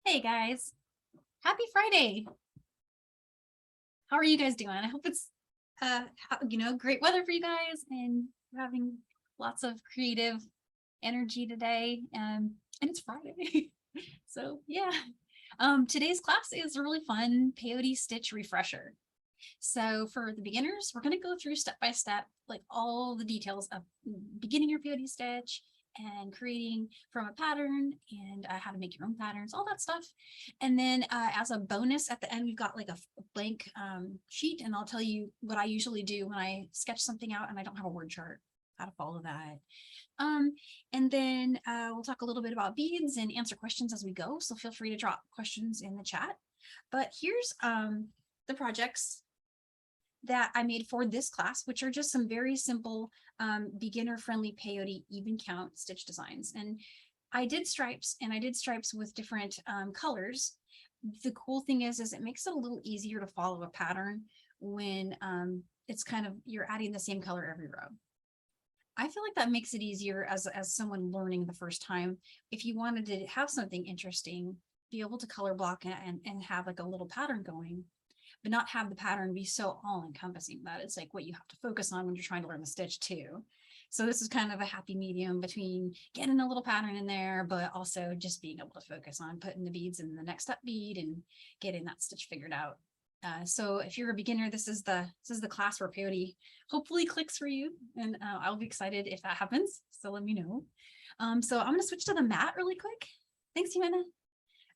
Hey guys, happy Friday. How are you guys doing? I hope it's great weather for you guys and you're having lots of creative energy today. And it's Friday. So yeah. Today's class is a really fun peyote stitch refresher. So for the beginners, we're going to go through step by step, like all the details of beginning your peyote stitch and creating from a pattern and how to make your own patterns, all that stuff. And then as a bonus at the end, we've got like a blank sheet, and I'll tell you what I usually do when I sketch something out and I don't have a word chart, how to follow that. And then we'll talk a little bit about beads and answer questions as we go. So feel free to drop questions in the chat. But here's the projects that I made for this class, which are just some very simple beginner-friendly peyote even count stitch designs. And I did stripes, and I did stripes with different colors. The cool thing is it makes it a little easier to follow a pattern when it's kind of, you're adding the same color every row. I feel like that makes it easier as someone learning the first time. If you wanted to have something interesting, be able to color block and have like a little pattern going, but not have the pattern be so all-encompassing that it's like what you have to focus on when you're trying to learn the stitch too. So this is kind of a happy medium between getting a little pattern in there, but also just being able to focus on putting the beads in the next step bead and getting that stitch figured out. So if you're a beginner, this is the class where peyote hopefully clicks for you, and I'll be excited if that happens. So let me know. So I'm going to switch to the mat really quick. Thanks, Joanna.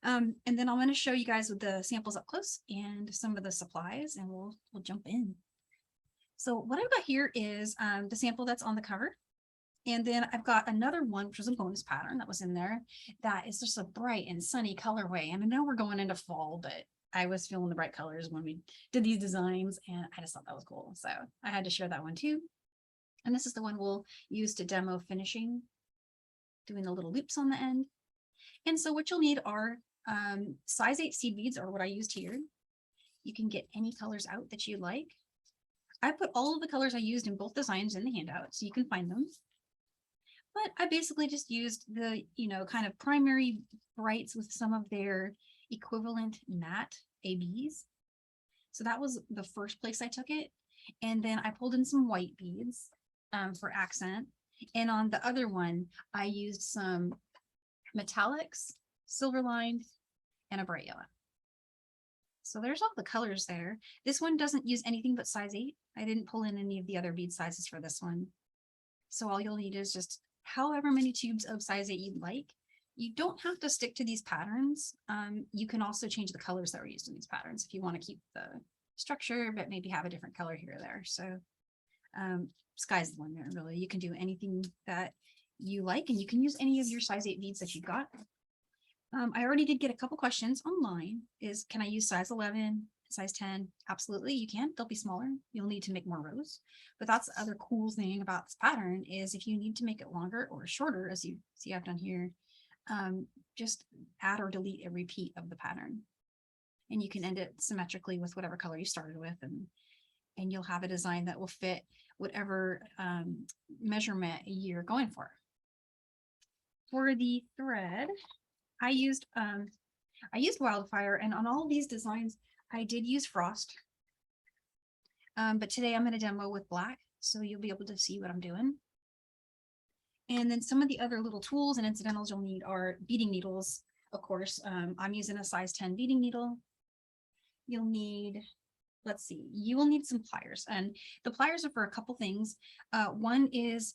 And then I'm going to show you guys with the samples up close and some of the supplies, and we'll jump in. So what I've got here is the sample that's on the cover. And then I've got another one, which was a bonus pattern that was in there that is just a bright and sunny colorway. And I know we're going into fall, but I was feeling the bright colors when we did these designs, and I just thought that was cool. So I had to share that one too. And this is the one we'll use to demo finishing, doing the little loops on the end. And so what you'll need are size 8 seed beads, or what I used here. You can get any colors out that you like. I put all of the colors I used in both designs in the handout, so you can find them. But I basically just used the, kind of primary brights with some of their equivalent matte ABs. So that was the first place I took it. And then I pulled in some white beads for accent. And on the other one, I used some metallics, silver lined, and a bright yellow. So there's all the colors there. This one doesn't use anything but size 8. I didn't pull in any of the other bead sizes for this one. So all you'll need is just however many tubes of size 8 you'd like. You don't have to stick to these patterns. You can also change the colors that were used in these patterns if you want to keep the structure, but maybe have a different color here or there. So sky's the limit, really. You can do anything that you like, and you can use any of your size 8 beads that you got. I already did get a couple questions online. Can I use size 11, size 10? Absolutely, you can. They'll be smaller. You'll need to make more rows. But that's the other cool thing about this pattern is if you need to make it longer or shorter, as you see I've done here, just add or delete a repeat of the pattern. And you can end it symmetrically with whatever color you started with, and you'll have a design that will fit whatever measurement you're going for. For the thread, I used Wildfire, and on all of these designs, I did use frost. But today I'm going to demo with black, so you'll be able to see what I'm doing. And then some of the other little tools and incidentals you'll need are beading needles, of course. I'm using a size 10 beading needle. You'll need, let's see, you will need some pliers, and the pliers are for a couple things. One is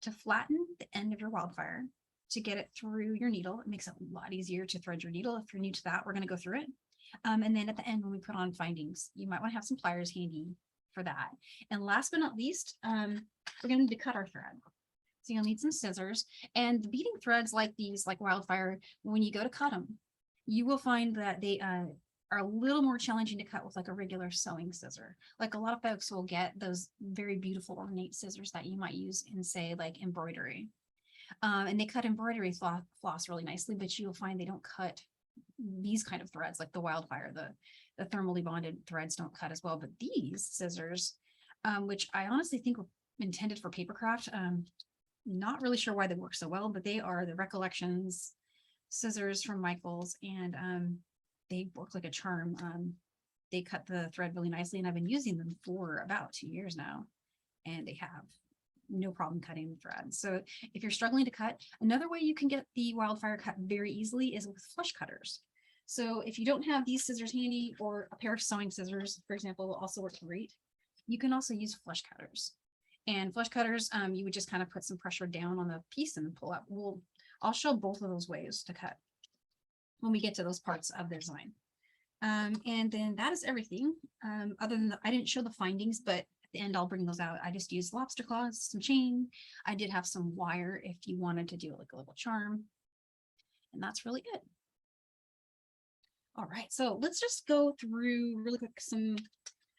to flatten the end of your Wildfire to get it through your needle. It makes it a lot easier to thread your needle. If you're new to that, we're going to go through it. And then at the end, when we put on findings, you might want to have some pliers handy for that. And last but not least, we're going to need to cut our thread. So you'll need some scissors, and the beading threads like these, like Wildfire, when you go to cut them, you will find that they are a little more challenging to cut with like a regular sewing scissor. Like a lot of folks will get those very beautiful ornate scissors that you might use in, say, like embroidery. And they cut embroidery floss really nicely, but you'll find they don't cut these kind of threads like the Wildfire. The thermally bonded threads don't cut as well, but these scissors, which I honestly think were intended for paper craft, not really sure why they work so well, but they are the Recollections scissors from Michaels, and they work like a charm. They cut the thread really nicely, and I've been using them for about 2 years now, and they have no problem cutting the thread. So if you're struggling to cut, another way you can get the Wildfire cut very easily is with flush cutters. So if you don't have these scissors handy, or a pair of sewing scissors, for example, will also work great. You can also use flush cutters. And flush cutters, you would just kind of put some pressure down on the piece and pull up. I'll show both of those ways to cut when we get to those parts of the design. And then that is everything. Other than I didn't show the findings, but at the end I'll bring those out. I just used lobster claws, some chain. I did have some wire if you wanted to do like a little charm. And that's really it. All right, so let's just go through really quick some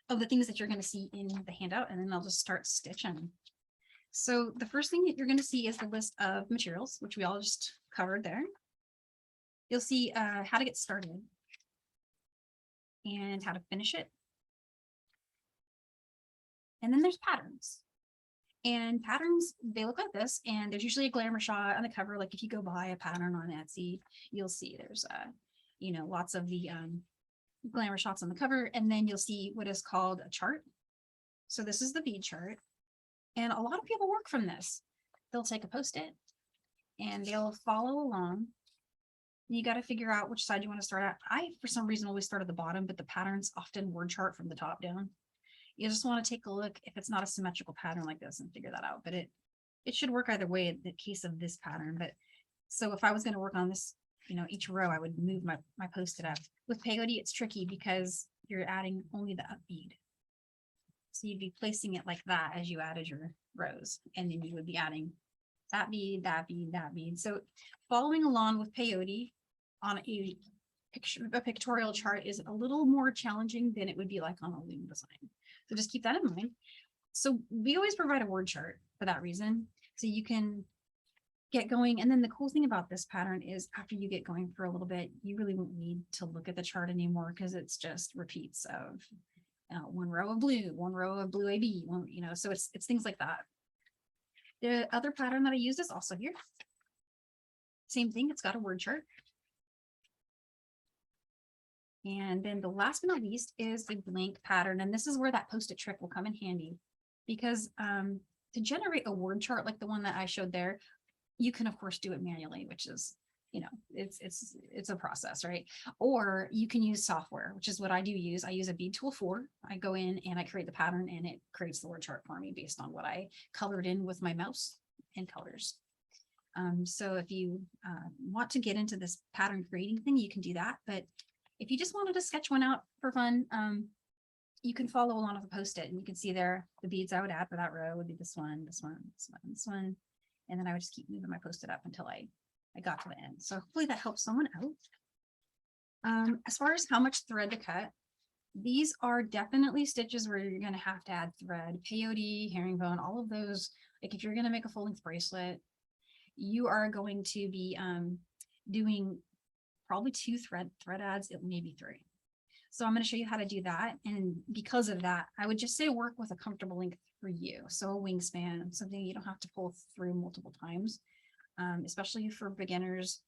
of the things that you're going to see in the handout, and then I'll just start stitching. So the first thing that you're going to see is the list of materials, which we all just covered there. You'll see how to get started and how to finish it. And then there's patterns. And patterns, they look like this, and there's usually a glamour shot on the cover. Like if you go buy a pattern on Etsy, you'll see there's you know, lots of the glamour shots on the cover, and then you'll see what is called a chart. So this is the bead chart, and a lot of people work from this. They'll take a Post-it and they'll follow along. You got to figure out which side you want to start at. I, for some reason, always start at the bottom, but the patterns often word chart from the top down. You just want to take a look if it's not a symmetrical pattern like this and figure that out. But it should work either way in the case of this pattern. But so if I was going to work on this, you know, each row, I would move my Post-it up. With Peyote, it's tricky because you're adding only the up bead. So you'd be placing it like that as you added your rows, and then you would be adding that bead, that bead, that bead. So following along with Peyote on a pictorial chart is a little more challenging than it would be like on a loom design. So just keep that in mind. So we always provide a word chart for that reason, so you can get going. And then the cool thing about this pattern is after you get going for a little bit, you really won't need to look at the chart anymore, because it's just repeats of one row of blue AB, you know, so it's things like that. The other pattern that I used is also here. Same thing, it's got a word chart. And then the last but not least is the blank pattern. And this is where that Post-it trick will come in handy, because to generate a word chart like the one that I showed there, you can of course do it manually, which is, you know, it's a process, right? Or you can use software, which is what I do use. I use a Bead Tool 4. I go in and I create the pattern, and it creates the word chart for me based on what I colored in with my mouse and colors. So if you want to get into this pattern creating thing, you can do that. But if you just wanted to sketch one out for fun, you can follow along with the Post-it, and you can see there the beads I would add for that row would be this one, this one, this one, this one. And then I would just keep moving my Post-it up until I got to the end. So hopefully that helps someone out. As far as how much thread to cut, these are definitely stitches where you're going to have to add thread. Peyote, herringbone, all of those. Like if you're going to make a full-length bracelet, you are going to be doing probably 2 thread adds, maybe 3. So I'm going to show you how to do that. And because of that, I would just say work with a comfortable length for you. So a wingspan, something you don't have to pull through multiple times, especially for beginners.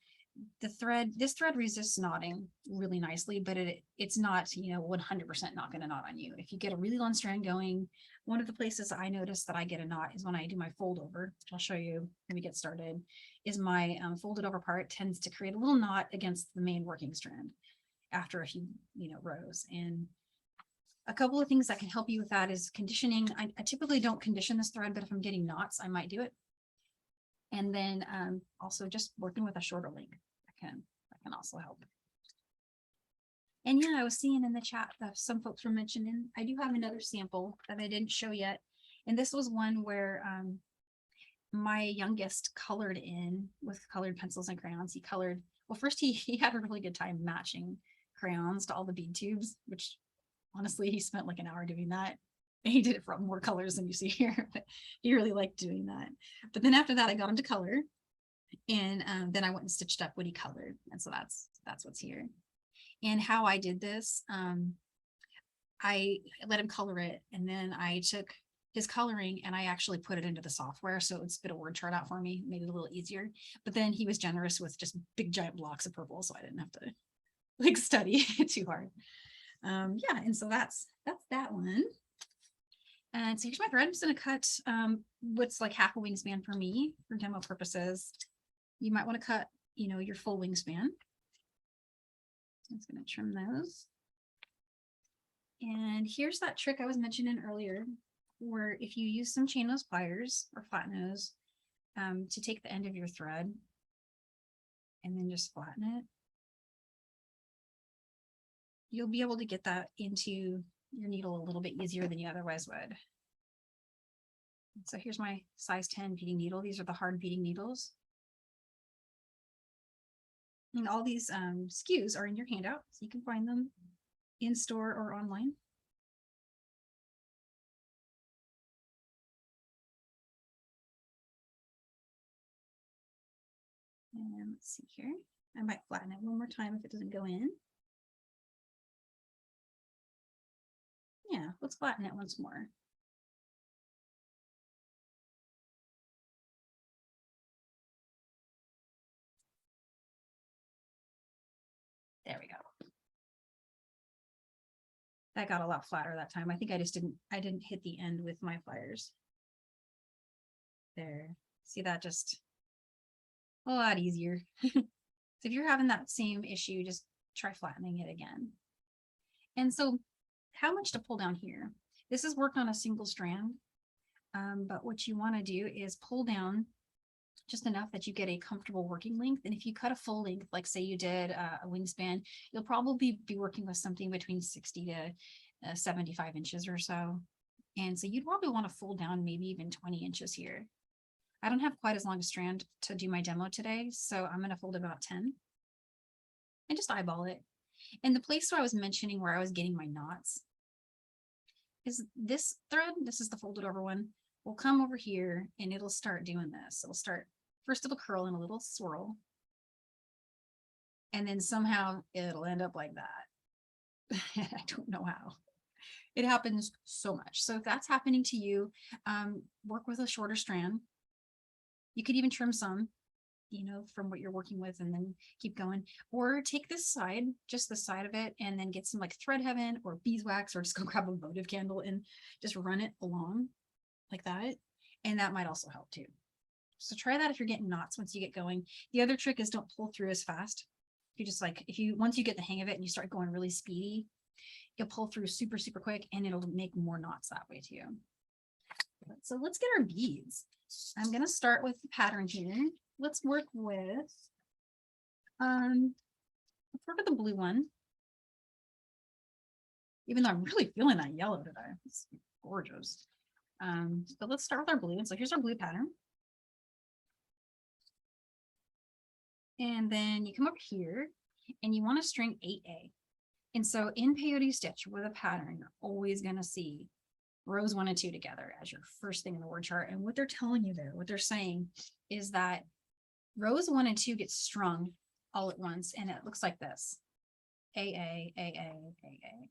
This thread resists knotting really nicely, but it's not, you know, 100% not going to knot on you. If you get a really long strand going, one of the places I notice that I get a knot is when I do my fold over, which I'll show you when we get started, is my folded over part tends to create a little knot against the main working strand after a few, you know, rows. And a couple of things that can help you with that is conditioning. I typically don't condition this thread, but if I'm getting knots, I might do it. And then also just working with a shorter length that can also help. And yeah, I was seeing in the chat that some folks were mentioning, I do have another sample that I didn't show yet. And this was one where my youngest colored in with colored pencils and crayons. He colored, well, first he had a really good time matching crayons to all the bead tubes, which honestly, he spent like an hour doing that. And he did it for more colors than you see here, but he really liked doing that. But then after that, I got him to color, and then I went and stitched up what he colored. And so that's what's here. And how I did this, I let him color it, and then I took his coloring and I actually put it into the software. So it would spit a word chart out for me, made it a little easier. But then he was generous with just big giant blocks of purple. So I didn't have to like study too hard. Yeah, and so that's that one. And so here's my thread. I'm just going to cut what's like half a wingspan for me for demo purposes. You might want to cut, you know, your full wingspan. So I'm just going to trim those. And here's that trick I was mentioning earlier, where if you use some chain nose pliers or flat nose to take the end of your thread and then just flatten it, you'll be able to get that into your needle a little bit easier than you otherwise would. So here's my size 10 beading needle. These are the hard beading needles. And all these SKUs are in your handout, so you can find them in store or online. And let's see here. I might flatten it one more time if it doesn't go in. Yeah, let's flatten it once more. There we go. That got a lot flatter that time. I think I didn't hit the end with my pliers. There. See that, just a lot easier. So if you're having that same issue, just try flattening it again. And so how much to pull down here? This is worked on a single strand, but what you want to do is pull down just enough that you get a comfortable working length. And if you cut a full length, like say you did a wingspan, you'll probably be working with something between 60 to 75 inches or so. And so you'd probably want to fold down maybe even 20 inches here. I don't have quite as long a strand to do my demo today, so I'm going to fold about 10 and just eyeball it. And the place where I was mentioning where I was getting my knots is this thread. This is the folded over one. We'll come over here and it'll start doing this. It'll start, first it'll curl in a little swirl. And then somehow it'll end up like that. I don't know how. It happens so much. So if that's happening to you, work with a shorter strand. You could even trim some, you know, from what you're working with and then keep going. Or take this side, just the side of it, and then get some like thread heaven or beeswax, or just go grab a votive candle and just run it along like that. And that might also help too. So try that if you're getting knots once you get going. The other trick is don't pull through as fast. You just like, once you get the hang of it and you start going really speedy, you'll pull through super, super quick and it'll make more knots that way too. So let's get our beads. I'm going to start with the pattern here. Let's work with, let's work with the blue one. Even though I'm really feeling that yellow today. It's gorgeous. But let's start with our blue. And so here's our blue pattern. And then you come over here and you want to string 8A. And so in Peyote stitch with a pattern, you're always going to see rows 1 and 2 together as your first thing in the word chart. And what they're telling you there, what they're saying is that rows 1 and 2 get strung all at once. And it looks like this. AA, AA, AA.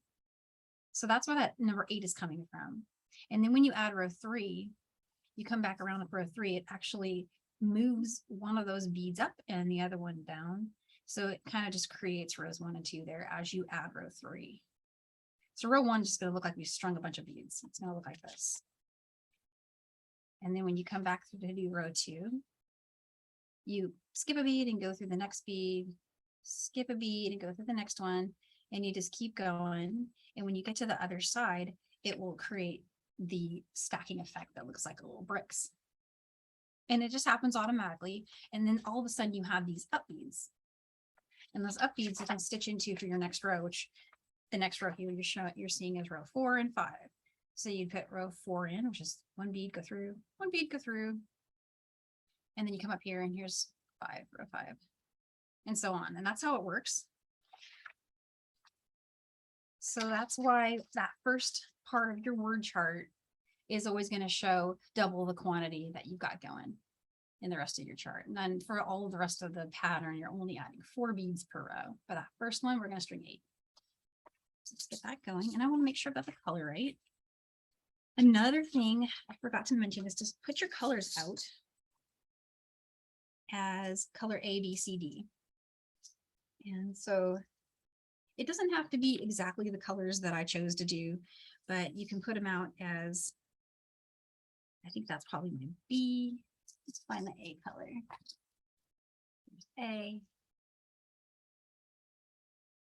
So that's where that number 8 is coming from. And then when you add row 3, you come back around with row 3, it actually moves one of those beads up and the other one down. So it kind of just creates rows 1 and 2 there as you add row 3. So row 1 is just going to look like we strung a bunch of beads. It's going to look like this. And then when you come back through to do row 2, you skip a bead and go through the next bead, skip a bead and go through the next one, and you just keep going. And when you get to the other side, it will create the stacking effect that looks like little bricks. And it just happens automatically. And then all of a sudden you have these up beads. And those up beads you can stitch into for your next row, which the next row here you're seeing is row 4 and 5. So you put row 4 in, which is 1 bead, go through, 1 bead, go through. And then you come up here and here's 5, row 5, and so on. And that's how it works. So that's why that first part of your word chart is always going to show double the quantity that you've got going in the rest of your chart. And then for all of the rest of the pattern, you're only adding 4 beads per row. For that first one, we're going to string 8. So let's get that going. And I want to make sure I've got the color right. Another thing I forgot to mention is to put your colors out as color A, B, C, D. And so it doesn't have to be exactly the colors that I chose to do, but you can put them out as, I think that's probably my B. Let's find the A color. There's A.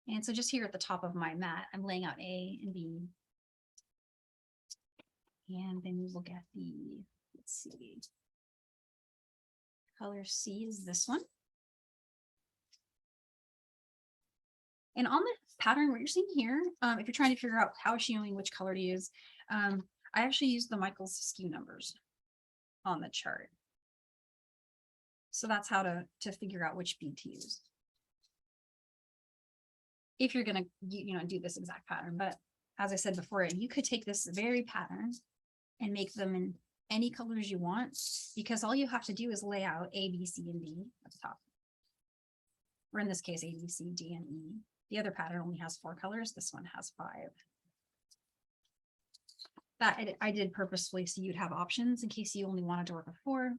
And so just here at the top of my mat, I'm laying out A and B. And then we will get the, let's see, color C is this one. And on the pattern, what you're seeing here, if you're trying to figure out how is she knowing which color to use, I actually use the Michaels SKU numbers on the chart. So that's how to figure out which bead to use. If you're going to, do this exact pattern. But as I said before, you could take this very pattern and make them in any colors you want, because all you have to do is lay out A, B, C, and D at the top. Or in this case, A, B, C, D, and E. The other pattern only has 4 colors. This one has 5. That I did purposefully so you'd have options in case you only wanted to work with 4,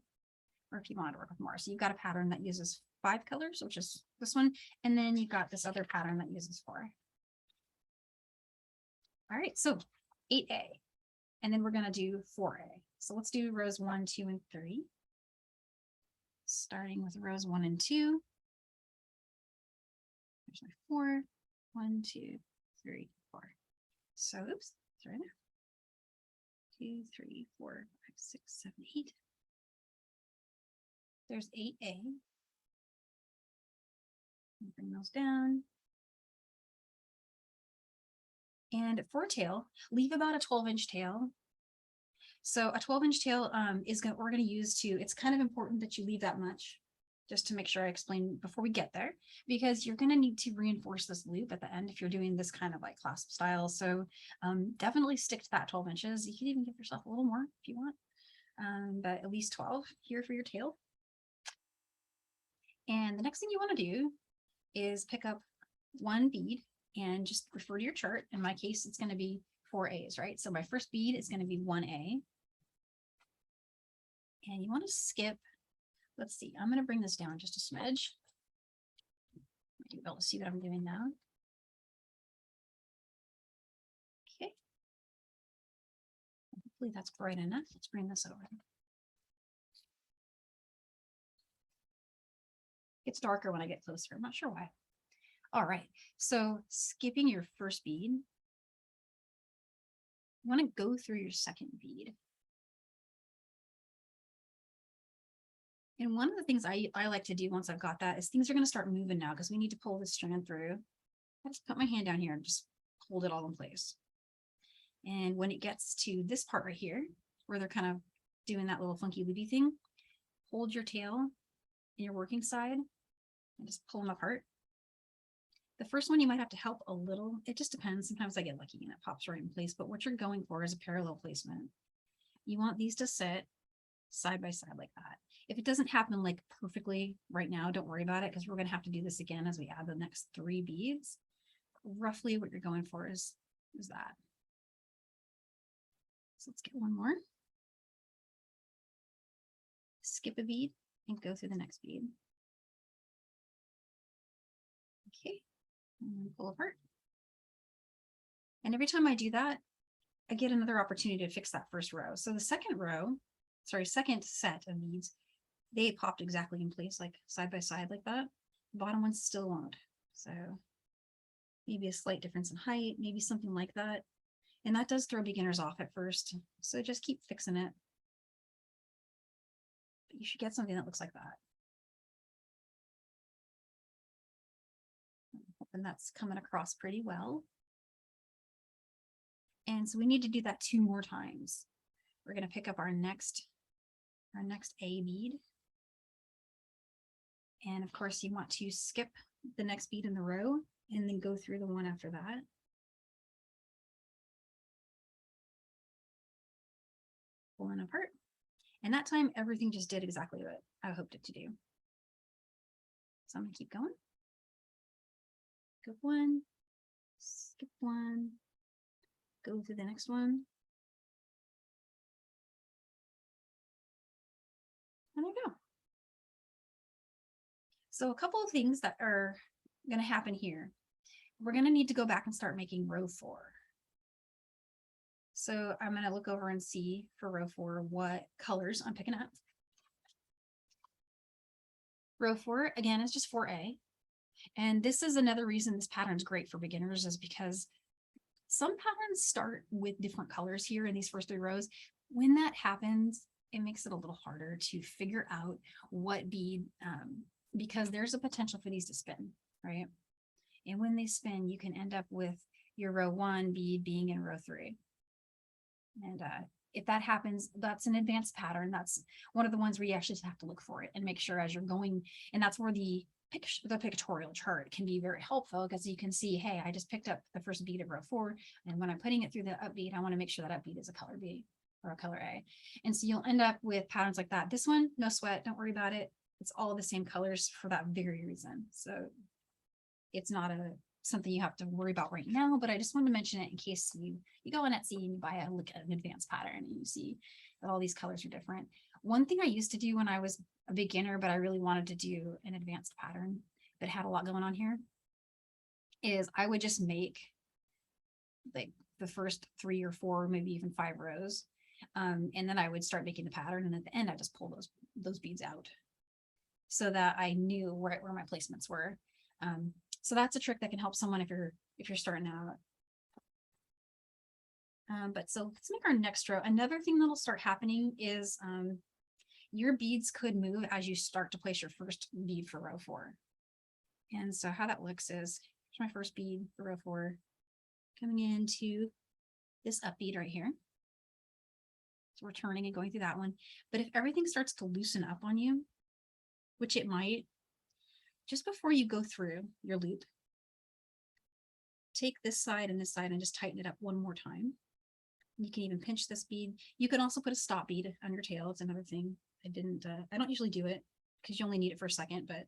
or if you wanted to work with more. So you've got a pattern that uses 5 colors, which is this one, and then you've got this other pattern that uses 4. All right, so 8A, and then we're going to do 4A. So let's do rows 1, 2, and 3. Starting with rows 1 and 2. There's my 4. 1, 2, 3, 4. So oops, it's right there. 2, 3, 4, 5, 6, 7, 8. There's 8A. Bring those down. And for a tail, leave about a 12-inch tail. So a 12-inch tail we're going to use to, it's kind of important that you leave that much, just to make sure I explain before we get there, because you're going to need to reinforce this loop at the end if you're doing this kind of like clasp style. So definitely stick to that 12 inches. You can even give yourself a little more if you want, but at least 12 here for your tail. And the next thing you want to do is pick up one bead and just refer to your chart. In my case, it's going to be 4 A's, right? So my first bead is going to be 1A. And you want to skip, let's see, I'm going to bring this down just a smidge. You'll be able to see what I'm doing now. Okay. Hopefully that's bright enough. Let's bring this over. It's darker when I get closer. I'm not sure why. All right, so skipping your first bead, you want to go through your second bead. And one of the things I like to do once I've got that is things are going to start moving now because we need to pull this strand through. I just put my hand down here and just hold it all in place. And when it gets to this part right here, where they're kind of doing that little funky loopy thing, hold your tail in your working side and just pull them apart. The first one you might have to help a little. It just depends. Sometimes I get lucky and it pops right in place, but what you're going for is a parallel placement. You want these to sit side by side like that. If it doesn't happen like perfectly right now, don't worry about it because we're going to have to do this again as we add the next 3 beads. Roughly what you're going for is that. So let's get one more. Skip a bead and go through the next bead. Okay. And pull apart. And every time I do that, I get another opportunity to fix that first row. So the second set of beads, they popped exactly in place, like side by side like that. The bottom ones still won't. So maybe a slight difference in height, maybe something like that. And that does throw beginners off at first. So just keep fixing it. But you should get something that looks like that. And that's coming across pretty well. And so we need to do that 2 more times. We're going to pick up our next A bead. And of course you want to skip the next bead in the row and then go through the one after that. Pulling apart. And that time everything just did exactly what I hoped it to do. So I'm going to keep going. Go one, skip one, go to the next one, And there you go. So a couple of things that are going to happen here. We're going to need to go back and start making row 4. So I'm going to look over and see for row 4 what colors I'm picking up. Row 4, again, is just 4A. And this is another reason this pattern is great for beginners, is because some patterns start with different colors here in these first 3 rows. When that happens, it makes it a little harder to figure out what bead, because there's a potential for these to spin, right? And when they spin, you can end up with your row 1 bead being in row 3. And if that happens, that's an advanced pattern. That's one of the ones where you actually have to look for it and make sure as you're going. And that's where the pictorial chart can be very helpful, because you can see, hey, I just picked up the first bead of row 4. And when I'm putting it through the up bead, I want to make sure that up bead is a color B or a color A. And so you'll end up with patterns like that. This one, no sweat, don't worry about it. It's all the same colors for that very reason. So it's not something you have to worry about right now, but I just wanted to mention it in case you go on Etsy and you buy an advanced pattern and you see that all these colors are different. One thing I used to do when I was a beginner, but I really wanted to do an advanced pattern that had a lot going on here, is I would just make like the first 3 or 4, maybe even 5 rows. And then I would start making the pattern. And at the end, I just pull those beads out so that I knew where my placements were. So that's a trick that can help someone if you're starting out. But so let's make our next row. Another thing that'll start happening is your beads could move as you start to place your first bead for row 4. And so how that looks is, here's my first bead for row 4, coming into this up bead right here. So we're turning and going through that one. But if everything starts to loosen up on you, which it might, just before you go through your loop, take this side and just tighten it up one more time. You can even pinch this bead. You can also put a stop bead on your tail. It's another thing. I don't usually do it because you only need it for a second, but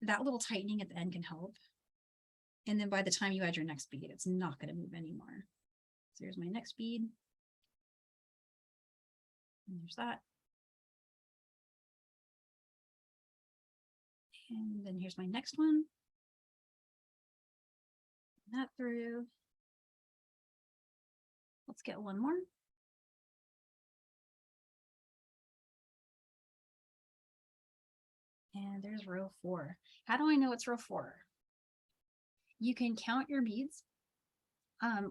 that little tightening at the end can help. And then by the time you add your next bead, it's not going to move anymore. So here's my next bead. And there's that. And then here's my next one. That through. Let's get one more. And there's row 4. How do I know it's row 4? You can count your beads.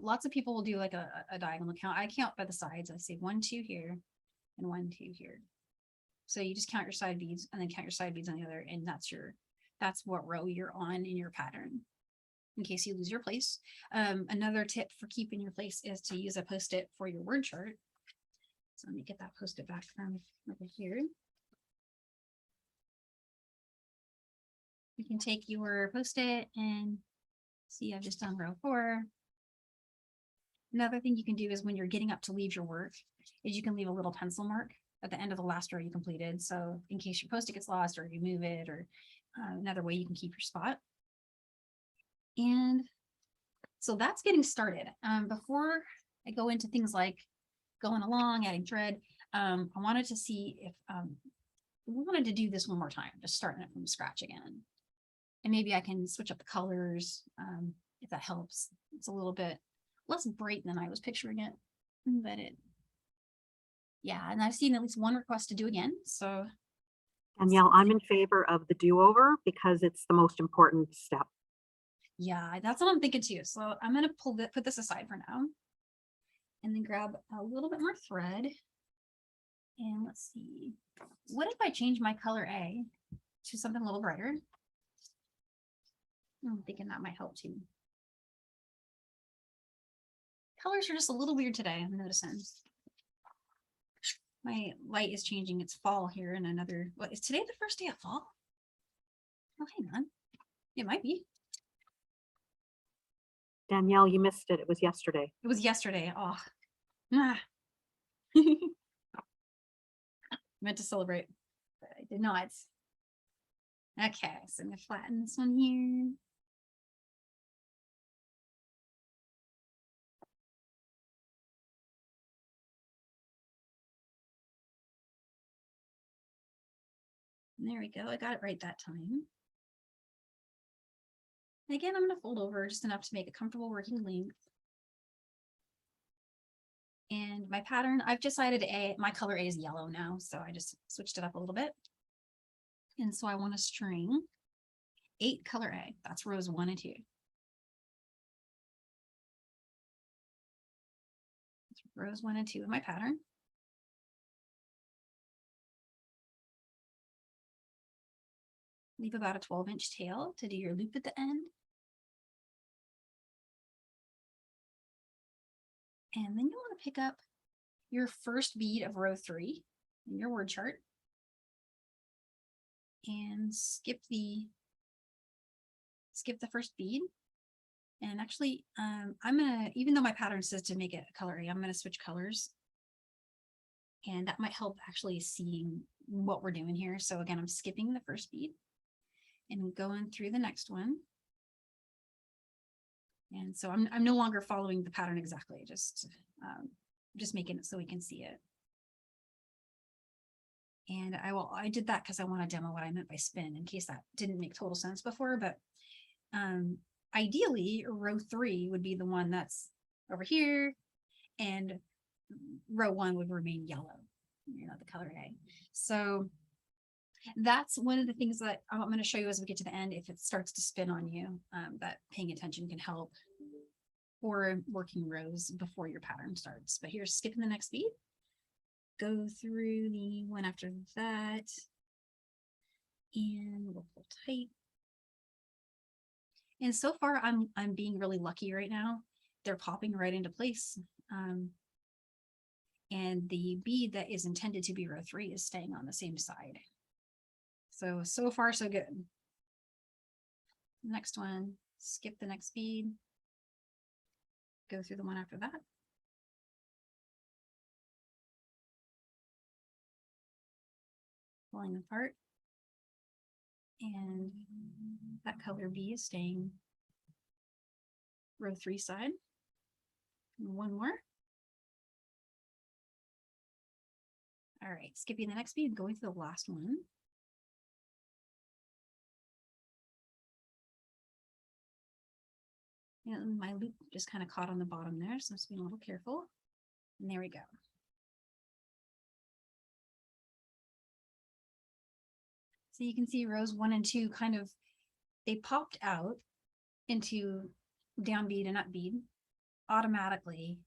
Lots of people will do like a diagonal count. I count by the sides. I say 1, 2 here and 1, 2 here. So you just count your side beads and then count your side beads on the other, and that's what row you're on in your pattern, in case you lose your place. Another tip for keeping your place is to use a Post-it for your word chart. So let me get that Post-it back from over here. You can take your Post-it and see, I've just done row 4. Another thing you can do is when you're getting up to leave your work is you can leave a little pencil mark at the end of the last row you completed. So in case your Post-it gets lost or you move it, or another way you can keep your spot. And so that's getting started. Before I go into things like going along, adding thread, I wanted to see if we wanted to do this one more time, just starting it from scratch again. And maybe I can switch up the colors if that helps. It's a little bit less bright than I was picturing it, but yeah, and I've seen at least one request to do again. So Danielle, I'm in favor of the do-over because it's the most important step. Yeah, that's what I'm thinking too. So I'm going to put this aside for now and then grab a little bit more thread. And let's see, what if I change my color A to something a little brighter? I'm thinking that might help too. Colors are just a little weird today, I'm noticing. My light is changing. It's fall here in another, what, is today the first day of fall? Oh, hang on. It might be. Danielle, you missed it. It was yesterday. It was yesterday. Oh. Ah. Meant to celebrate, but I did not. Okay, so I'm gonna flatten this one here. There we go. I got it right that time. And again, I'm going to fold over just enough to make a comfortable working length. And my pattern, I've decided my color A is yellow now, so I just switched it up a little bit. And so I want to string 8 color A. That's rows 1 and 2. That's rows 1 and 2 of my pattern. Leave about a 12-inch tail to do your loop at the end. And then you want to pick up your first bead of row 3 in your word chart and skip the first bead. And actually, I'm gonna, even though my pattern says to make it a color A, I'm gonna switch colors. And that might help actually seeing what we're doing here. So again, I'm skipping the first bead and going through the next one. And so I'm no longer following the pattern exactly, just making it so we can see it. And I did that because I want to demo what I meant by spin in case that didn't make total sense before, but ideally row 3 would be the one that's over here and row 1 would remain yellow, you know, the color A. So that's one of the things that I'm going to show you as we get to the end. If it starts to spin on you, that paying attention can help, or working rows before your pattern starts. But here's skipping the next bead, go through the one after that, and we'll pull tight. And so far, I'm being really lucky right now. They're popping right into place. And the bead that is intended to be row 3 is staying on the same side. So far, so good. Next one, skip the next bead, go through the one after that. Pulling apart. And that color B is staying row 3 side. And one more. All right, skipping the next bead, going to the last one. And my loop just kind of caught on the bottom there, so I'm just being a little careful. And there we go. So you can see rows 1 and 2 kind of, they popped out into down bead and up bead automatically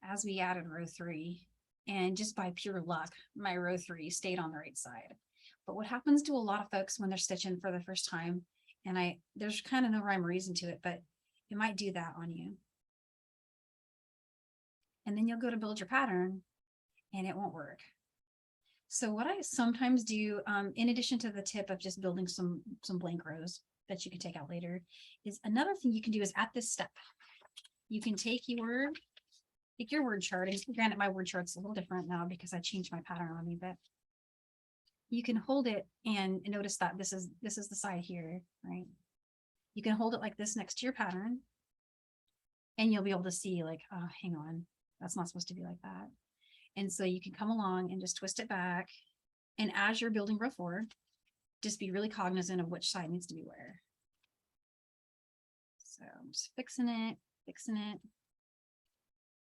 as we added row 3. And just by pure luck, my row 3 stayed on the right side. But what happens to a lot of folks when they're stitching for the first time, and there's kind of no rhyme or reason to it, but it might do that on you. And then you'll go to build your pattern and it won't work. So what I sometimes do, in addition to the tip of just building some blank rows that you can take out later, is another thing you can do is at this step, you can take your word chart, and granted my word chart's a little different now because I changed my pattern on me, but you can hold it and notice that this is the side here, right? You can hold it like this next to your pattern and you'll be able to see like, oh, hang on, that's not supposed to be like that. And so you can come along and just twist it back. And as you're building row 4, just be really cognizant of which side needs to be where. So I'm just fixing it,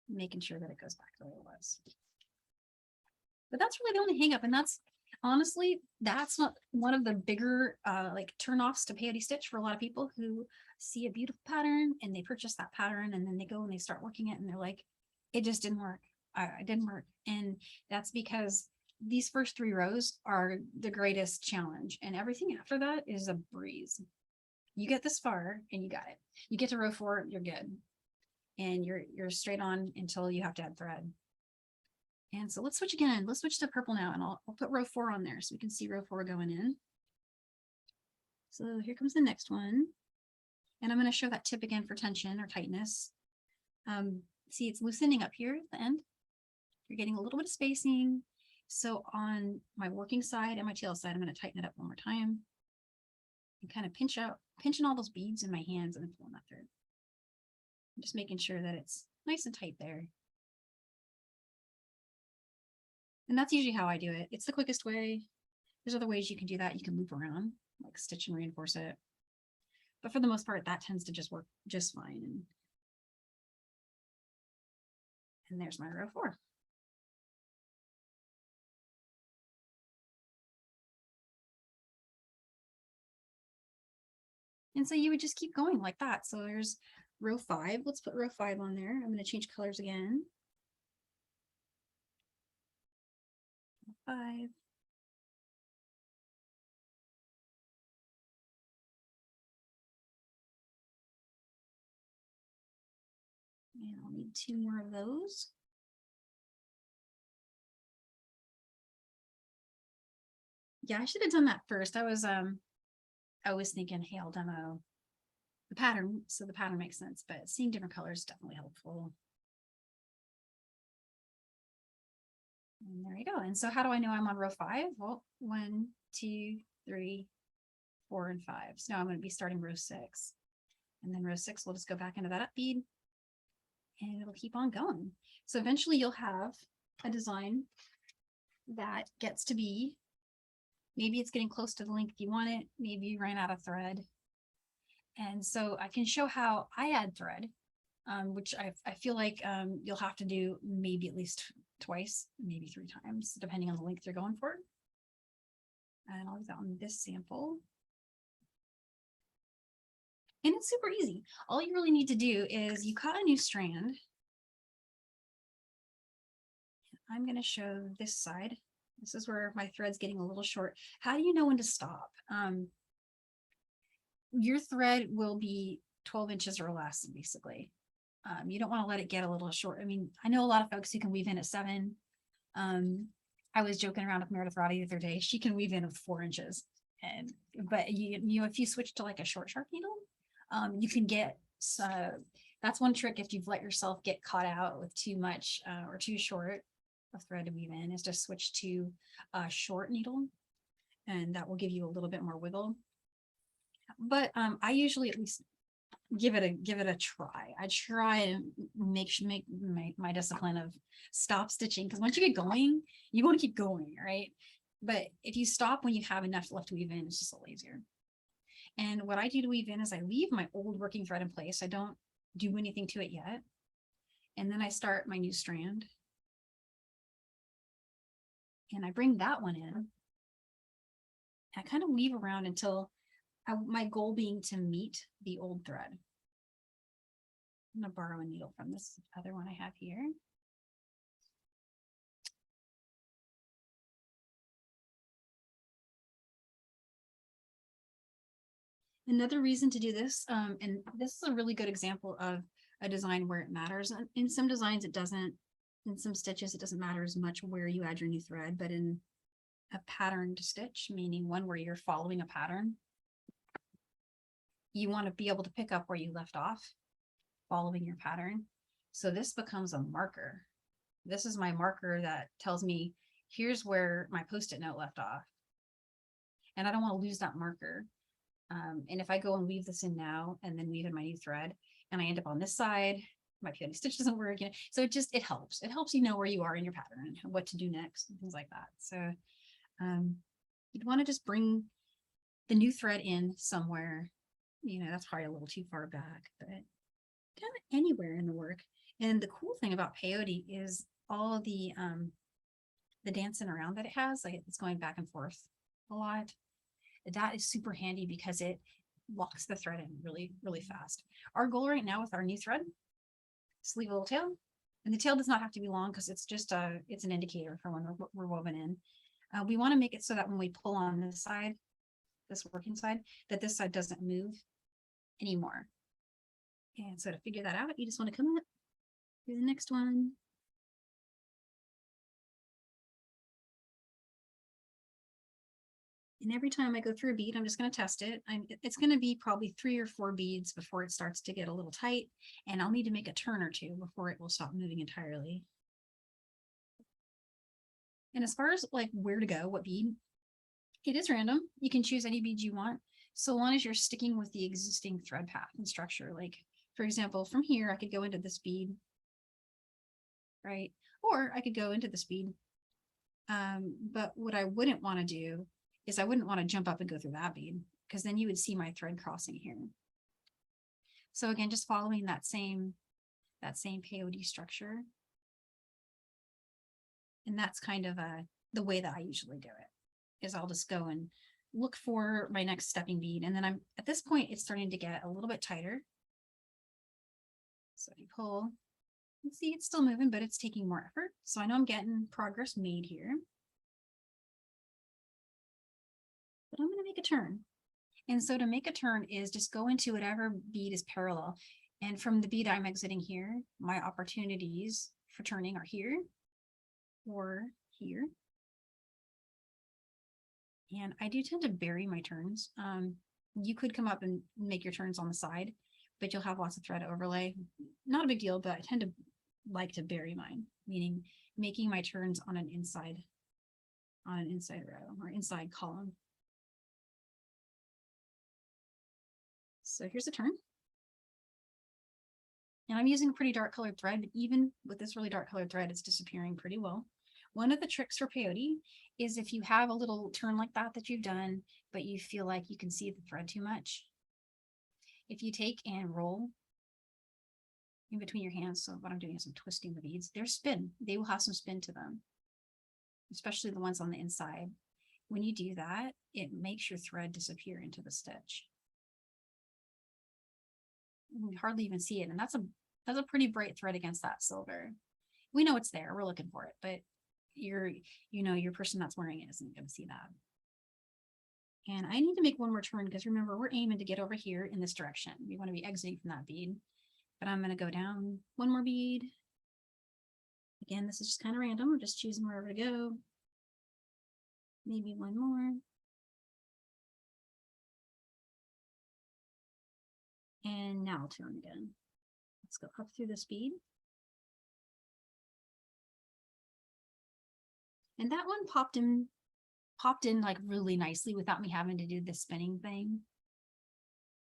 making sure that it goes back the way it was. But that's really the only hang up. And that's honestly, that's not one of the bigger like turnoffs to peyote stitch for a lot of people who see a beautiful pattern and they purchase that pattern and then they go and they start working it and they're like, it just didn't work. It didn't work. And that's because these first 3 rows are the greatest challenge. And everything after that is a breeze. You get this far and you got it. You get to row 4, you're good. And you're straight on until you have to add thread. And so let's switch again. Let's switch to purple now, and I'll put row 4 on there so we can see row 4 going in. So here comes the next one. And I'm going to show that tip again for tension or tightness. See, it's loosening up here at the end. You're getting a little bit of spacing. So on my working side and my tail side, I'm going to tighten it up one more time. And kind of pinching all those beads in my hands and pulling that through. I'm just making sure that it's nice and tight there. And that's usually how I do it. It's the quickest way. There's other ways you can do that. You can loop around, like stitch and reinforce it. But for the most part, that tends to just work just fine. And there's my row 4. And so you would just keep going like that. So there's row 5. Let's put row 5 on there. I'm going to change colors again. 5. And I'll need 2 more of those. Yeah, I should have done that first. I was thinking, hey, I'll demo the pattern, so the pattern makes sense, but seeing different colors is definitely helpful. And there you go. And so how do I know I'm on row 5? Well, 1, 2, 3, 4, and 5. So now I'm going to be starting row 6. And then row 6, we'll just go back into that up bead and it'll keep on going. So eventually you'll have a design that gets to be, maybe it's getting close to the length you want it. Maybe you ran out of thread. And so I can show how I add thread, which I feel like you'll have to do maybe at least twice, maybe 3 times, depending on the length you're going for. And I'll do that on this sample. And it's super easy. All you really need to do is you cut a new strand. I'm going to show this side. This is where my thread's getting a little short. How do you know when to stop? Your thread will be 12 inches or less, basically. You don't want to let it get a little short. I mean, I know a lot of folks who can weave in at 7. I was joking around with Meredith Roddy the other day. She can weave in with 4 inches. But you know, if you switch to like a short sharp needle, you can get, that's one trick if you've let yourself get caught out with too much or too short of thread to weave in, is just switch to a short needle, and that will give you a little bit more wiggle. But I usually at least give it a try. I try and make my discipline of stop stitching, because once you get going, you want to keep going, right? But if you stop when you have enough left to weave in, it's just a little easier. And what I do to weave in is I leave my old working thread in place. I don't do anything to it yet. And then I start my new strand. And I bring that one in. I kind of weave around until my goal being to meet the old thread. I'm going to borrow a needle from this other one I have here. Another reason to do this, and this is a really good example of a design where it matters. In some designs, it doesn't. In some stitches, it doesn't matter as much where you add your new thread, but in a patterned stitch, meaning one where you're following a pattern, you want to be able to pick up where you left off following your pattern. So this becomes a marker. This is my marker that tells me here's where my post-it note left off. And I don't want to lose that marker. And if I go and weave this in now and then weave in my new thread and I end up on this side, my peyote stitch doesn't work. You know? So it helps. It helps you know where you are in your pattern and what to do next and things like that. So you'd want to just bring the new thread in somewhere. You know, that's probably a little too far back, but kind of anywhere in the work. And the cool thing about peyote is all the dancing around that it has, like it's going back and forth a lot. That is super handy because it locks the thread in really, really fast. Our goal right now with our new thread is to leave a little tail, and the tail does not have to be long because it's just it's an indicator for when we're woven in. We want to make it so that when we pull on this side, this working side, that this side doesn't move anymore. And so to figure that out, you just want to come up to the next one. And every time I go through a bead, I'm just going to test it. It's going to be probably 3 or 4 beads before it starts to get a little tight. And I'll need to make a turn or 2 before it will stop moving entirely. And as far as like where to go, what bead, it is random. You can choose any bead you want, so long as you're sticking with the existing thread path and structure. Like, for example, from here, I could go into this bead, right? Or I could go into this bead. But what I wouldn't want to do is I wouldn't want to jump up and go through that bead because then you would see my thread crossing here. So again, just following that same peyote structure. And that's kind of the way that I usually do it, is I'll just go and look for my next stepping bead. And then at this point, it's starting to get a little bit tighter. So you pull, you see it's still moving, but it's taking more effort. So I know I'm getting progress made here. But I'm going to make a turn. And so to make a turn is just go into whatever bead is parallel. And from the bead I'm exiting here, my opportunities for turning are here or here. And I do tend to bury my turns. You could come up and make your turns on the side, but you'll have lots of thread overlay. Not a big deal, but I tend to like to bury mine, meaning making my turns on an inside row or inside column. So here's a turn. And I'm using a pretty dark colored thread, but even with this really dark colored thread, it's disappearing pretty well. One of the tricks for peyote is if you have a little turn like that you've done, but you feel like you can see the thread too much. If you take and roll in between your hands, so what I'm doing is I'm twisting the beads, they're spin. They will have some spin to them, especially the ones on the inside. When you do that, it makes your thread disappear into the stitch. We hardly even see it, and that's a pretty bright thread against that silver. We know it's there, we're looking for it, but your person that's wearing it isn't going to see that. And I need to make one more turn because remember, we're aiming to get over here in this direction. We want to be exiting from that bead, but I'm going to go down one more bead. Again, this is just kind of random. We're just choosing wherever to go. Maybe one more. And now I'll turn again. Let's go up through this bead. And that one popped in like really nicely without me having to do this spinning thing.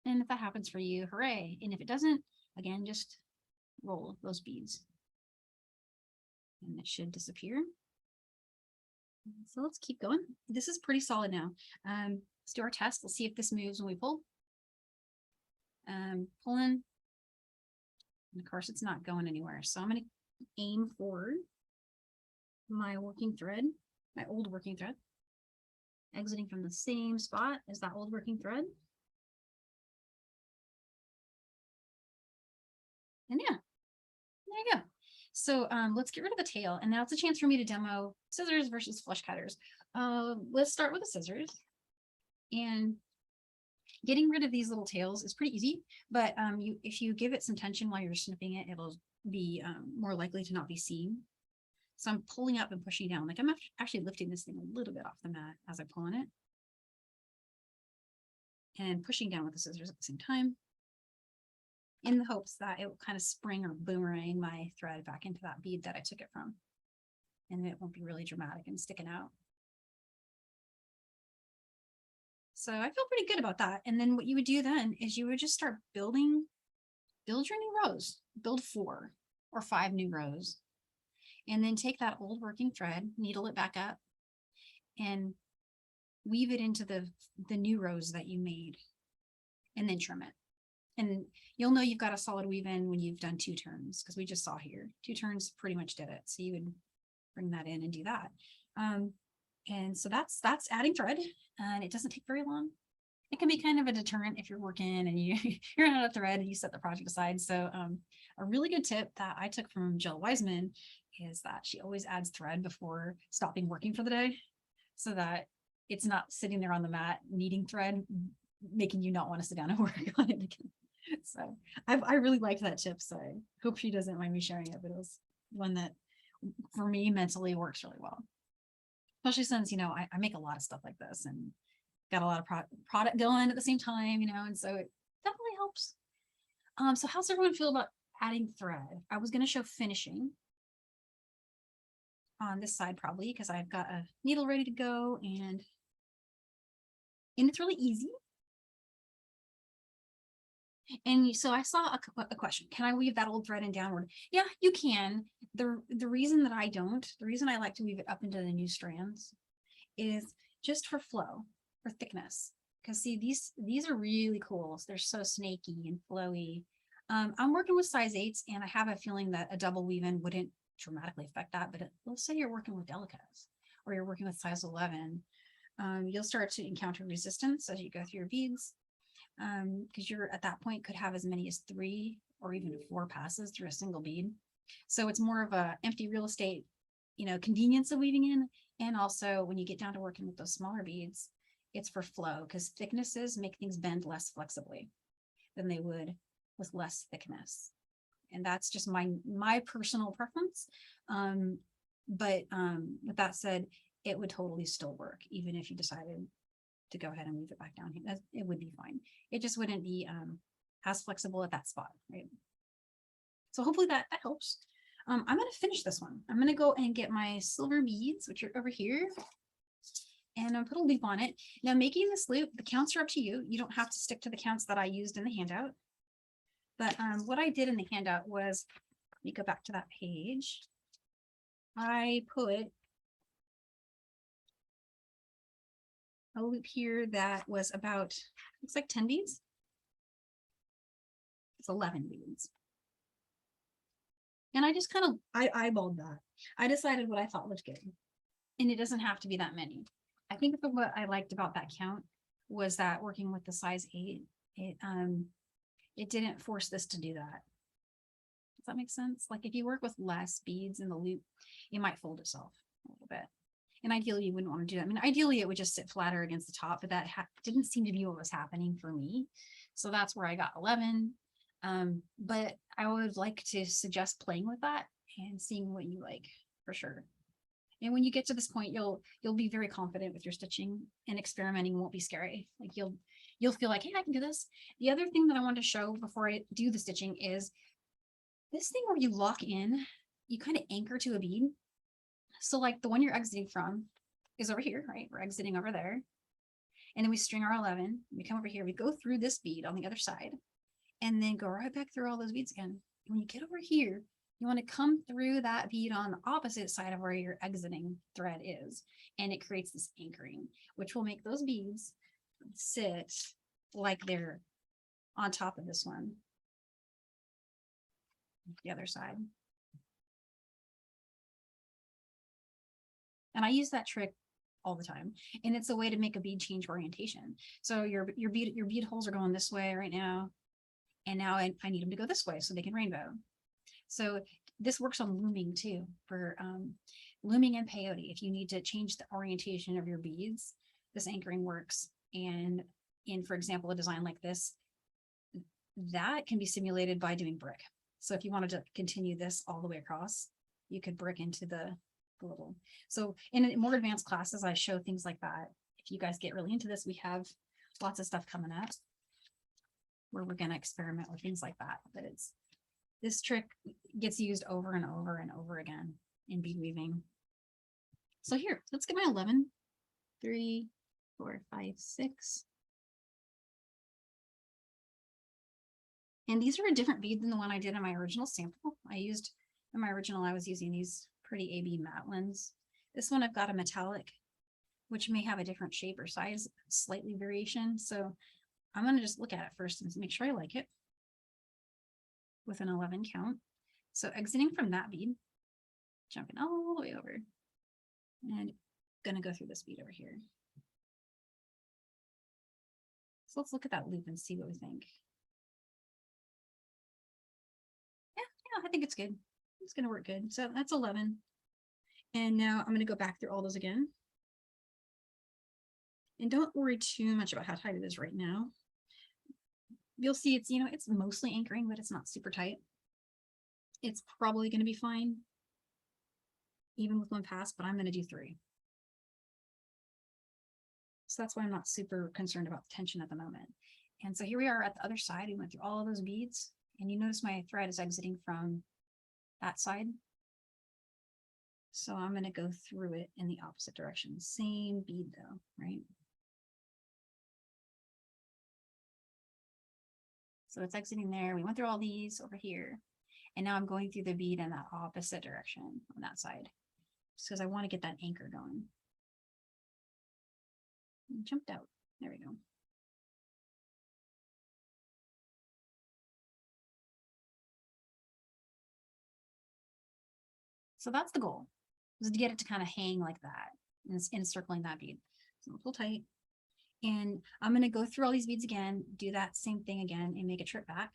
And if that happens for you, hooray. And if it doesn't, again, just roll those beads. And it should disappear. So let's keep going. This is pretty solid now. Let's do our test. Let's see if this moves when we pull. Pulling. And of course, it's not going anywhere. So I'm going to aim for my working thread, my old working thread, exiting from the same spot as that old working thread. And yeah, there you go. So let's get rid of the tail. And now it's a chance for me to demo scissors versus flush cutters. Let's start with the scissors. And getting rid of these little tails is pretty easy, but if you give it some tension while you're snipping it, it'll be more likely to not be seen. So I'm pulling up and pushing down. Like I'm actually lifting this thing a little bit off the mat as I pull on it. And pushing down with the scissors at the same time, in the hopes that it will kind of spring or boomerang my thread back into that bead that I took it from. And it won't be really dramatic and sticking out. So I feel pretty good about that. And then what you would do then is you would just start build your new rows, build 4 or 5 new rows. And then take that old working thread, needle it back up, and weave it into the new rows that you made, and then trim it. And you'll know you've got a solid weave in when you've done 2 turns, because we just saw here 2 turns pretty much did it. So you would bring that in and do that. And so that's adding thread, and it doesn't take very long. It can be kind of a deterrent if you're working and you're out of thread and you set the project aside. So a really good tip that I took from Jill Wiseman is that she always adds thread before stopping working for the day, so that it's not sitting there on the mat needing thread, making you not want to sit down and work on it again. So I really liked that tip. So I hope she doesn't mind me sharing it, but it was one that for me mentally works really well. Especially since, I make a lot of stuff like this and got a lot of product going at the same time, and so it definitely helps. So how's everyone feel about adding thread? I was going to show finishing on this side probably because I've got a needle ready to go, and it's really easy. And so I saw a question, can I weave that old thread in downward? Yeah, you can. The reason that I don't, the reason I like to weave it up into the new strands is just for flow, for thickness. Because see, these are really cool. They're so snaky and flowy. I'm working with size 8s, and I have a feeling that a double weave-in wouldn't dramatically affect that. But let's say you're working with delicates, or you're working with size 11, you'll start to encounter resistance as you go through your beads, because you're at that point could have as many as 3 or even 4 passes through a single bead. So it's more of a empty real estate, you know, convenience of weaving in. And also when you get down to working with those smaller beads, it's for flow, because thicknesses make things bend less flexibly than they would with less thickness. And that's just my personal preference. But with that said, it would totally still work, even if you decided to go ahead and move it back down here. It would be fine. It just wouldn't be as flexible at that spot, right? So hopefully that helps. I'm going to finish this one. I'm going to go and get my silver beads, which are over here, and I'll put a loop on it. Now, making this loop, the counts are up to you. You don't have to stick to the counts that I used in the handout. But what I did in the handout was, let me go back to that page. I put a loop here that was about, looks like 10 beads. It's 11 beads. And I just kind of, I eyeballed that. I decided what I thought looked good. And it doesn't have to be that many. I think what I liked about that count was that working with the size 8, it didn't force this to do that. Does that make sense? Like if you work with less beads in the loop, it might fold itself a little bit. And ideally you wouldn't want to do that. I mean, ideally it would just sit flatter against the top, but that didn't seem to be what was happening for me. So that's where I got 11. But I would like to suggest playing with that and seeing what you like for sure. And when you get to this point, you'll be very confident with your stitching, and experimenting won't be scary. Like you'll feel like, hey, I can do this. The other thing that I want to show before I do the stitching is this thing where you lock in, you kind of anchor to a bead. So like the one you're exiting from is over here, right? We're exiting over there. And then we string our 11, we come over here, we go through this bead on the other side, and then go right back through all those beads again. And when you get over here, you want to come through that bead on the opposite side of where your exiting thread is. And it creates this anchoring, which will make those beads sit like they're on top of this one. The other side. And I use that trick all the time. And it's a way to make a bead change orientation. So your bead holes are going this way right now. And now I need them to go this way so they can rainbow. So this works on looming too, for looming and peyote. If you need to change the orientation of your beads, this anchoring works. And in, for example, a design like this, that can be simulated by doing brick. So if you wanted to continue this all the way across, you could brick into the little. So in more advanced classes, I show things like that. If you guys get really into this, we have lots of stuff coming up where we're going to experiment with things like that. But this trick gets used over and over and over again in bead weaving. So here, let's get my 11, 3, 4, 5, 6. And these are a different bead than the one I did in my original sample. In my original, I was using these pretty AB matte ones. This one I've got a metallic, which may have a different shape or size, slightly variation. So I'm going to just look at it first and make sure I like it with an 11 count. So exiting from that bead, jumping all the way over, and going to go through this bead over here. So let's look at that loop and see what we think. Yeah, I think it's good. It's going to work good. So that's 11. And now I'm going to go back through all those again. And don't worry too much about how tight it is right now. You'll see it's, it's mostly anchoring, but it's not super tight. It's probably going to be fine, even with one pass, but I'm going to do 3. So that's why I'm not super concerned about the tension at the moment. And so here we are at the other side. We went through all of those beads, and you notice my thread is exiting from that side. So I'm going to go through it in the opposite direction. Same bead though, right? So it's exiting there. We went through all these over here. And now I'm going through the bead in that opposite direction on that side. Just because I want to get that anchor going. It jumped out. There we go. So that's the goal, is to get it to kind of hang like that and it's encircling that bead. So pull tight. And I'm going to go through all these beads again, do that same thing again and make a trip back.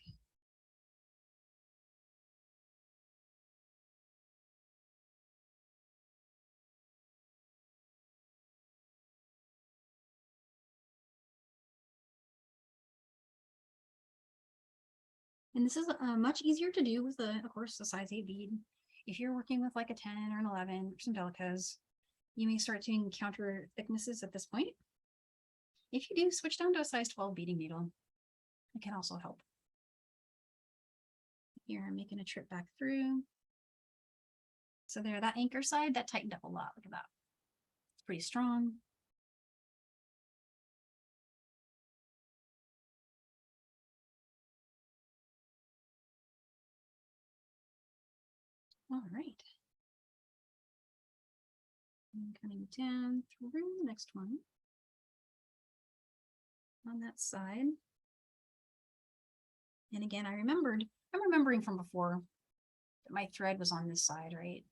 And this is much easier to do with, of course, a size 8 bead. If you're working with like a 10 or an 11 or some delicas, you may start to encounter thicknesses at this point. If you do, switch down to a size 12 beading needle. It can also help. Here I'm making a trip back through. So there, that anchor side, that tightened up a lot. Look at that. It's pretty strong. All right. And coming down through the next one on that side. And again, I'm remembering from before that my thread was on this side, right?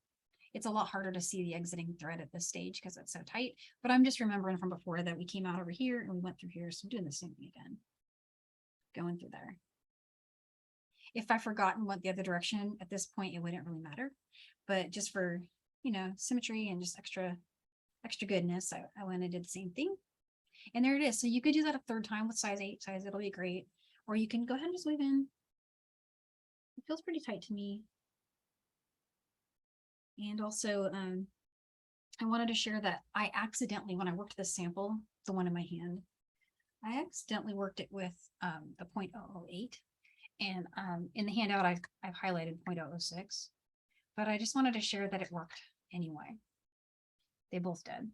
It's a lot harder to see the exiting thread at this stage because it's so tight, but I'm just remembering from before that we came out over here and we went through here. So I'm doing the same thing again, going through there. If I've forgotten what the other direction at this point, it wouldn't really matter, but just for, you know, symmetry and just extra goodness, I went and did the same thing. And there it is. So you could do that a third time with size 8 size, it'll be great. Or you can go ahead and just weave in. It feels pretty tight to me. And also, I wanted to share that I accidentally, when I worked this sample, the one in my hand, I accidentally worked it with the 0.008. And in the handout, I've highlighted 0.006. But I just wanted to share that it worked anyway. They both did.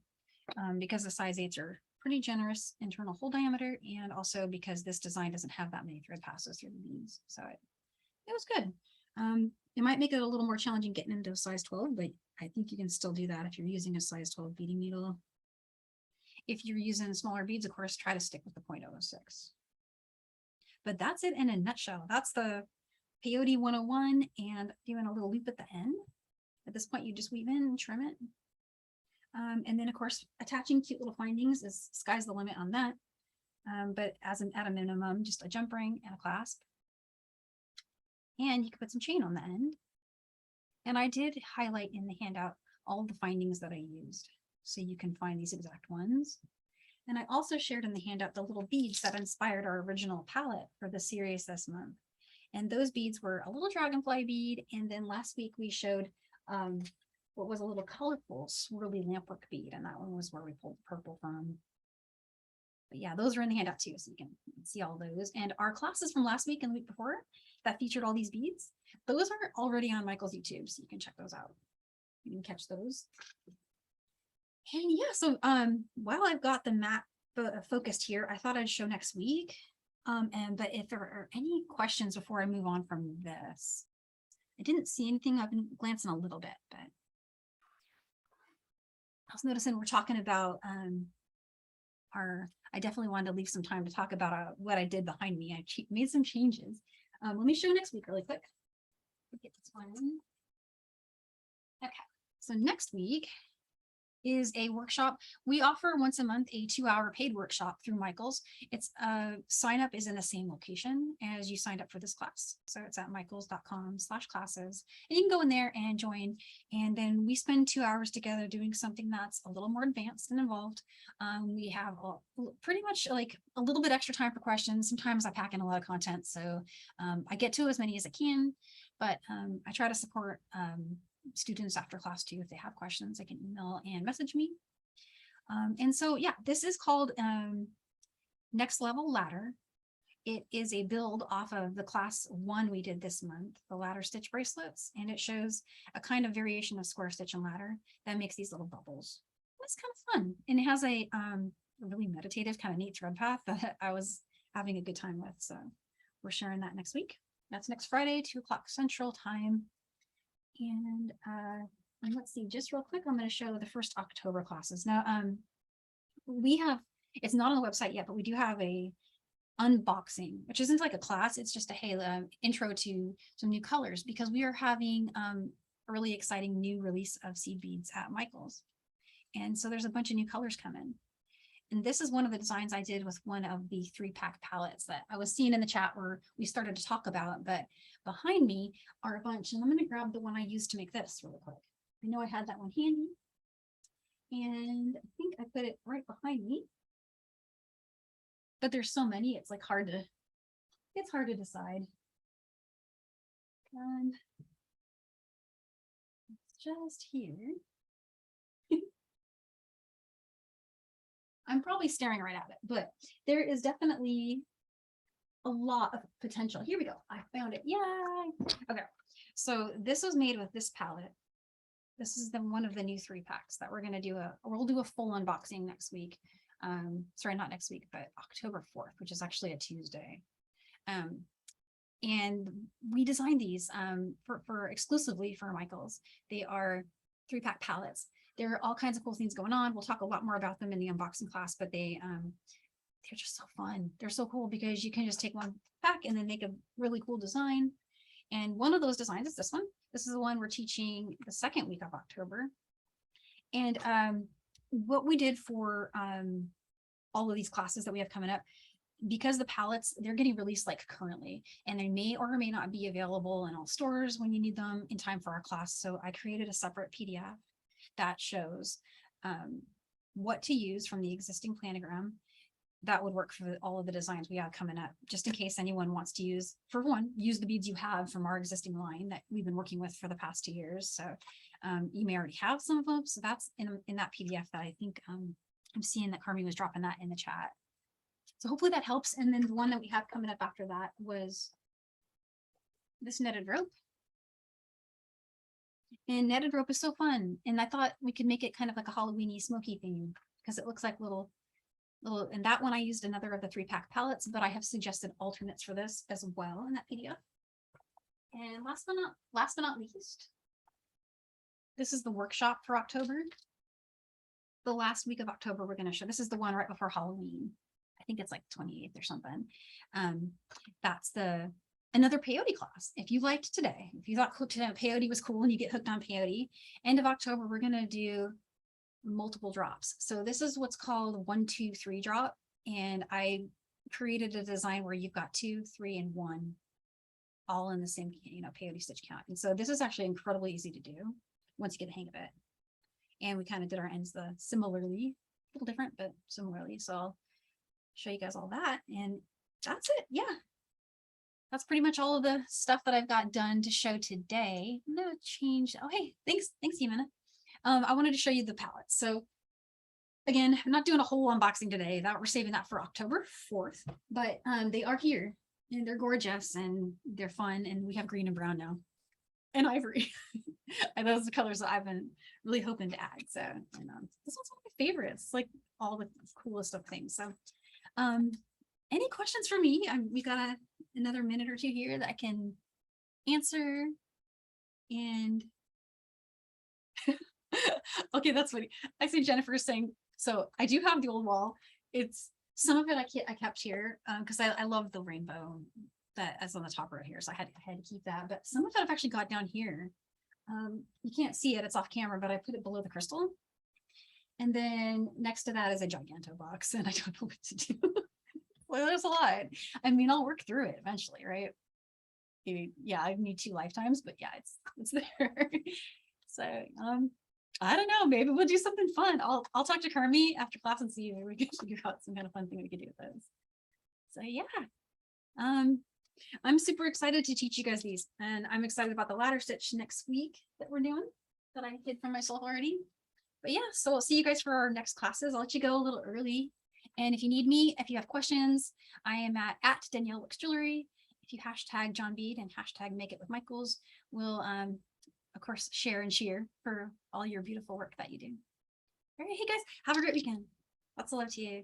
Because the size 8s are pretty generous internal hole diameter, and also because this design doesn't have that many thread passes through the beads. So it was good. It might make it a little more challenging getting into a size 12, but I think you can still do that if you're using a size 12 beading needle. If you're using smaller beads, of course, try to stick with the 0.006. But that's it in a nutshell. That's the Peyote 101 and doing a little loop at the end. At this point, you just weave in and trim it. And then, of course, attaching cute little findings is sky's the limit on that. But at a minimum, just a jump ring and a clasp. And you can put some chain on the end. And I did highlight in the handout all of the findings that I used, so you can find these exact ones. And I also shared in the handout the little beads that inspired our original palette for the series this month. And those beads were a little dragonfly bead. And then last week we showed what was a little colorful swirly lampwork bead. And that one was where we pulled the purple from. But yeah, those are in the handout too, so you can see all those. And our classes from last week and the week before that featured all these beads, those are already on Michael's YouTube, so you can check those out. You can catch those. And yeah, so while I've got the mat focused here, I thought I'd show next week. But if there are any questions before I move on from this, I didn't see anything. I've been glancing a little bit, but I was noticing we're talking about I definitely wanted to leave some time to talk about what I did behind me. I made some changes. Let me show next week really quick. Get this one. Okay, so next week is a workshop. We offer once a month a 2-hour paid workshop through Michael's. It's sign up is in the same location as you signed up for this class. So it's at michaels.com/classes. And you can go in there and join. And then we spend 2 hours together doing something that's a little more advanced and involved. We have pretty much like a little bit extra time for questions. Sometimes I pack in a lot of content, so I get to as many as I can, but I try to support students after class too. If they have questions, they can email and message me. And so yeah, this is called Next Level Ladder. It is a build off of the class 1 we did this month, the ladder stitch bracelets, and it shows a kind of variation of square stitch and ladder that makes these little bubbles. It's kind of fun, and it has a really meditative kind of neat thread path that I was having a good time with. So we're sharing that next week. That's next Friday, 2 o'clock Central Time. And let's see, just real quick, I'm going to show the first October classes. Now, we have It's not on the website yet, but we do have a unboxing, which isn't like a class. It's just a hey, intro to some new colors, because we are having a really exciting new release of seed beads at Michael's. And so there's a bunch of new colors coming. And this is one of the designs I did with one of the 3-pack palettes that I was seeing in the chat where we started to talk about, but behind me are a bunch. And I'm going to grab the one I used to make this really quick. I know I had that one handy. And I think I put it right behind me. But there's so many, it's like it's hard to decide. And it's just here. I'm probably staring right at it, but there is definitely a lot of potential. Here we go. I found it. Yay. Okay. So this was made with this palette. This is one of the new 3-packs that we're going to do we'll do a full unboxing next week. Sorry, not next week, but October 4th, which is actually a Tuesday. And we designed these for exclusively for Michael's. They are 3-pack palettes. There are all kinds of cool things going on. We'll talk a lot more about them in the unboxing class, but they're just so fun. They're so cool because you can just take one pack and then make a really cool design. And one of those designs is this one. This is the one we're teaching the 2nd week of October. And what we did for all of these classes that we have coming up, because the palettes, they're getting released like currently, and they may or may not be available in all stores when you need them in time for our class. So I created a separate PDF that shows what to use from the existing planogram that would work for all of the designs we have coming up, just in case anyone wants to use the beads you have from our existing line that we've been working with for the past 2 years. So you may already have some of them. So that's in that PDF that I think I'm seeing that Carmi was dropping that in the chat. So hopefully that helps. And then the one that we have coming up after that was this netted rope. And netted rope is so fun. And I thought we could make it kind of like a Halloween-y smoky theme because it looks like little, and that one I used another of the 3-pack palettes, but I have suggested alternates for this as well in that PDF. And last but not least, this is the workshop for October. The last week of October, we're going to show, this is the one right before Halloween. I think it's like 28th or something. That's another peyote class. If you liked today, if you thought peyote was cool and you get hooked on peyote, end of October, we're going to do multiple drops. So this is what's called 1, 2, 3 drop. And I created a design where you've got 2, 3, and 1 all in the same, peyote stitch count. And so this is actually incredibly easy to do once you get the hang of it. And we kind of did our ends similarly, a little different, but similarly. So I'll show you guys all that. And that's it. Yeah. That's pretty much all of the stuff that I've got done to show today. I'm gonna change. Oh, hey, thanks, Yamina. I wanted to show you the palettes. So again, I'm not doing a whole unboxing today. We're saving that for October 4th, but they are here and they're gorgeous and they're fun. And we have green and brown now and ivory. And those are the colors that I've been really hoping to add. So and, this one's one of my favorites, like all the coolest of things. So any questions for me? We've got another minute or two here that I can answer. And okay, that's funny. I see Jennifer saying, so I do have the old wall. It's some of it I kept here because I love the rainbow that is on the top right here. So I had to keep that. But some of it I've actually got down here. You can't see it, it's off camera, but I put it below the crystal. And then next to that is a giganto box, and I don't know what to do. Well, there's a lot. I mean, I'll work through it eventually, right? Maybe, yeah, I need 2 lifetimes, but yeah, it's there. So I don't know, maybe we'll do something fun. I'll talk to Carmi after class and see if we can figure out some kind of fun thing we could do with those. So yeah. I'm super excited to teach you guys these, and I'm excited about the ladder stitch next week that we're doing that I did for myself already. But yeah, so I'll see you guys for our next classes. I'll let you go a little early. And if you need me, if you have questions, I am at Danielle Wickes Jewelry. If you hashtag John Bead and hashtag Make It With Michaels, we'll of course share and cheer for all your beautiful work that you do. All right, hey guys, have a great weekend. Lots of love to you.